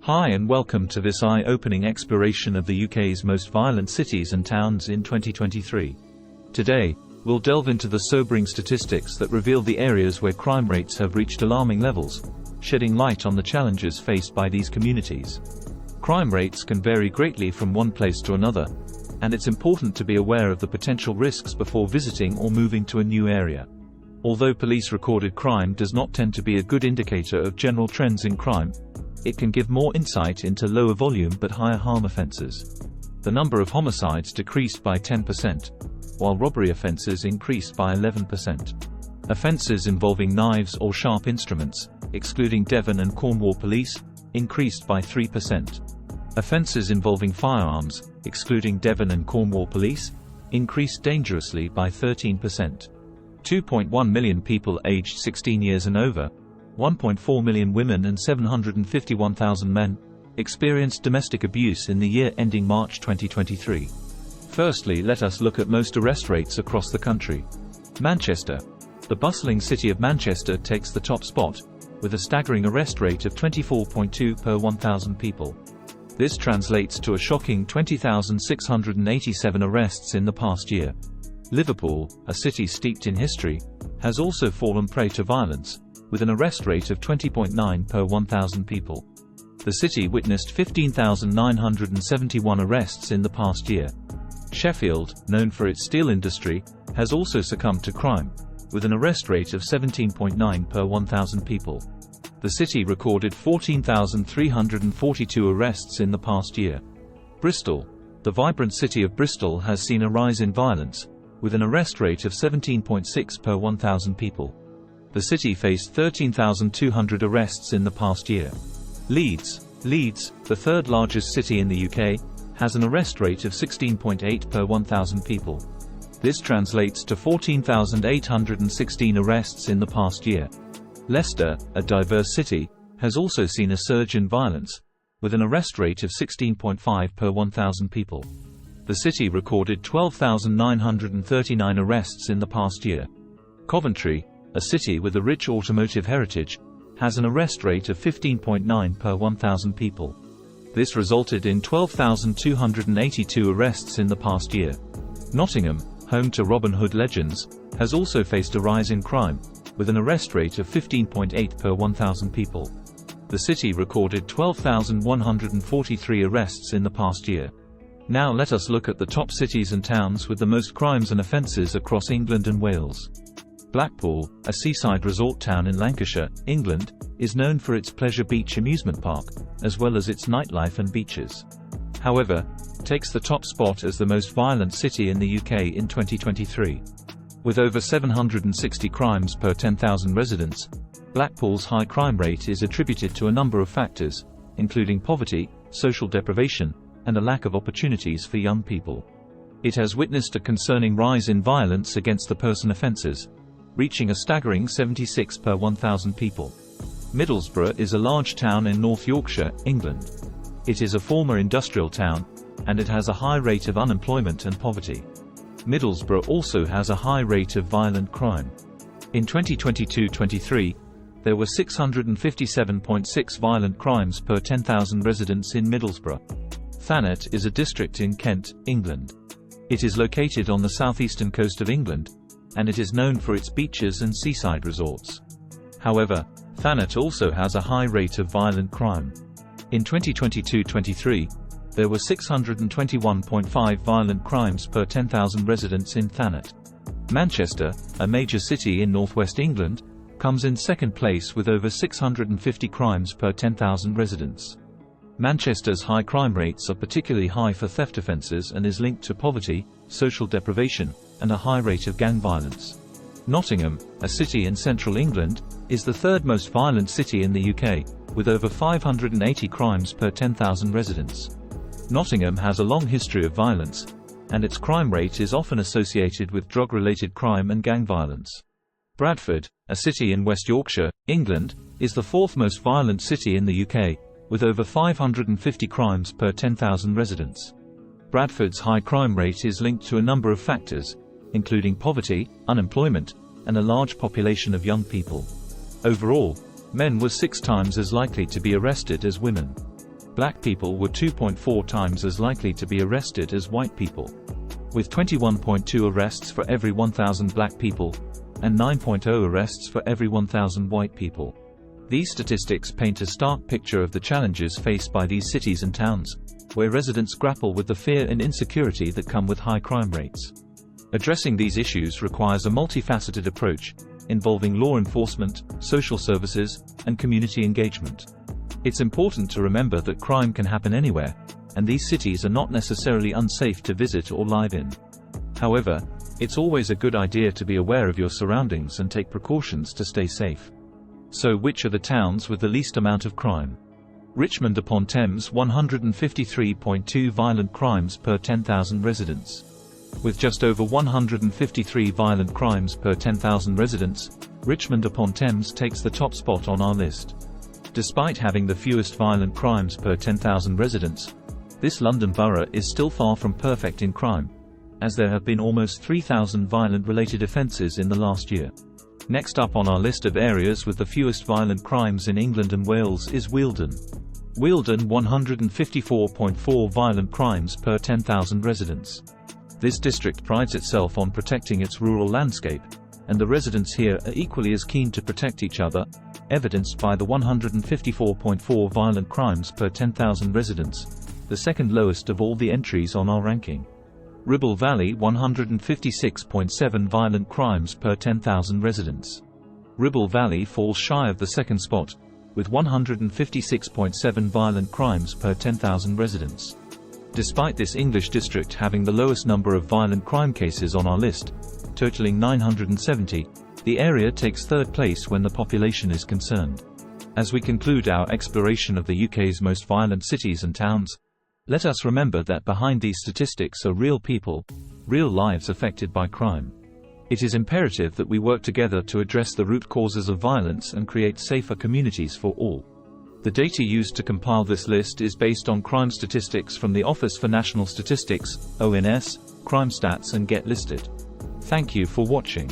Hi and welcome to this eye-opening exploration of the UK's most violent cities and towns in 2023. Today, we'll delve into the sobering statistics that reveal the areas where crime rates have reached alarming levels, shedding light on the challenges faced by these communities. Crime rates can vary greatly from one place to another, and it's important to be aware of the potential risks before visiting or moving to a new area. Although police-recorded crime does not tend to be a good indicator of general trends in crime, it can give more insight into lower volume but higher harm offences. The number of homicides decreased by 10%, while robbery offences increased by 11%. Offences involving knives or sharp instruments, excluding Devon and Cornwall police, increased by 3%. Offences involving firearms, excluding Devon and Cornwall police, increased dangerously by 13%. 2.1 million people aged 16 years and over, 1.4 million women and 751,000 men, experienced domestic abuse in the year ending March 2023. Firstly, let us look at most arrest rates across the country. Manchester. The bustling city of Manchester takes the top spot, with a staggering arrest rate of 24.2 per 1,000 people. This translates to a shocking 20,687 arrests in the past year. Liverpool, a city steeped in history, has also fallen prey to violence, with an arrest rate of 20.9 per 1,000 people. The city witnessed 15,971 arrests in the past year. Sheffield, known for its steel industry, has also succumbed to crime, with an arrest rate of 17.9 per 1,000 people. The city recorded 14,342 arrests in the past year. Bristol. The vibrant city of Bristol has seen a rise in violence, with an arrest rate of 17.6 per 1,000 people. The city faced 13,200 arrests in the past year. Leeds, the third largest city in the UK, has an arrest rate of 16.8 per 1,000 people. This translates to 14,816 arrests in the past year. Leicester, a diverse city, has also seen a surge in violence, with an arrest rate of 16.5 per 1,000 people. The city recorded 12,939 arrests in the past year. Coventry, a city with a rich automotive heritage, has an arrest rate of 15.9 per 1,000 people. This resulted in 12,282 arrests in the past year. Nottingham, home to Robin Hood legends, has also faced a rise in crime, with an arrest rate of 15.8 per 1,000 people. The city recorded 12,143 arrests in the past year. Now let us look at the top cities and towns with the most crimes and offences across England and Wales. Blackpool, a seaside resort town in Lancashire, England, is known for its Pleasure Beach amusement park, as well as its nightlife and beaches. However, takes the top spot as the most violent city in the UK in 2023. With over 760 crimes per 10,000 residents, Blackpool's high crime rate is attributed to a number of factors, including poverty, social deprivation, and a lack of opportunities for young people. It has witnessed a concerning rise in violence against the person offences, reaching a staggering 76 per 1,000 people. Middlesbrough is a large town in North Yorkshire, England. It is a former industrial town, and it has a high rate of unemployment and poverty. Middlesbrough also has a high rate of violent crime. In 2022-23, there were 657.6 violent crimes per 10,000 residents in Middlesbrough. Thanet is a district in Kent, England. It is located on the southeastern coast of England, and it is known for its beaches and seaside resorts. However, Thanet also has a high rate of violent crime. In 2022-23, there were 621.5 violent crimes per 10,000 residents in Thanet. Manchester, a major city in northwest England, comes in second place with over 650 crimes per 10,000 residents. Manchester's high crime rates are particularly high for theft offences and is linked to poverty, social deprivation, and a high rate of gang violence. Nottingham, a city in central England, is the third most violent city in the UK, with over 580 crimes per 10,000 residents. Nottingham has a long history of violence, and its crime rate is often associated with drug-related crime and gang violence. Bradford, a city in West Yorkshire, England, is the fourth most violent city in the UK, with over 550 crimes per 10,000 residents. Bradford's high crime rate is linked to a number of factors, including poverty, unemployment, and a large population of young people. Overall, men were 6 times as likely to be arrested as women. Black people were 2.4 times as likely to be arrested as white people, with 21.2 arrests for every 1,000 black people, and 9.0 arrests for every 1,000 white people. These statistics paint a stark picture of the challenges faced by these cities and towns, where residents grapple with the fear and insecurity that come with high crime rates. Addressing these issues requires a multifaceted approach, involving law enforcement, social services, and community engagement. It's important to remember that crime can happen anywhere, and these cities are not necessarily unsafe to visit or live in. However, it's always a good idea to be aware of your surroundings and take precautions to stay safe. So which are the towns with the least amount of crime? Richmond upon Thames, 153.2 violent crimes per 10,000 residents. With just over 153 violent crimes per 10,000 residents, Richmond upon Thames takes the top spot on our list. Despite having the fewest violent crimes per 10,000 residents, this London borough is still far from perfect in crime, as there have been almost 3,000 violent-related offences in the last year. Next up on our list of areas with the fewest violent crimes in England and Wales is Wealden. Wealden, 154.4 violent crimes per 10,000 residents. This district prides itself on protecting its rural landscape, and the residents here are equally as keen to protect each other, evidenced by the 154.4 violent crimes per 10,000 residents, the second lowest of all the entries on our ranking. Ribble Valley, 156.7 violent crimes per 10,000 residents. Ribble Valley falls shy of the second spot, with 156.7 violent crimes per 10,000 residents. Despite this English district having the lowest number of violent crime cases on our list, totaling 970, the area takes third place when the population is concerned. As we conclude our exploration of the UK's most violent cities and towns, let us remember that behind these statistics are real people, real lives affected by crime. It is imperative that we work together to address the root causes of violence and create safer communities for all. The data used to compile this list is based on crime statistics from the Office for National Statistics, ONS, Crime Stats and Get Listed. Thank you for watching.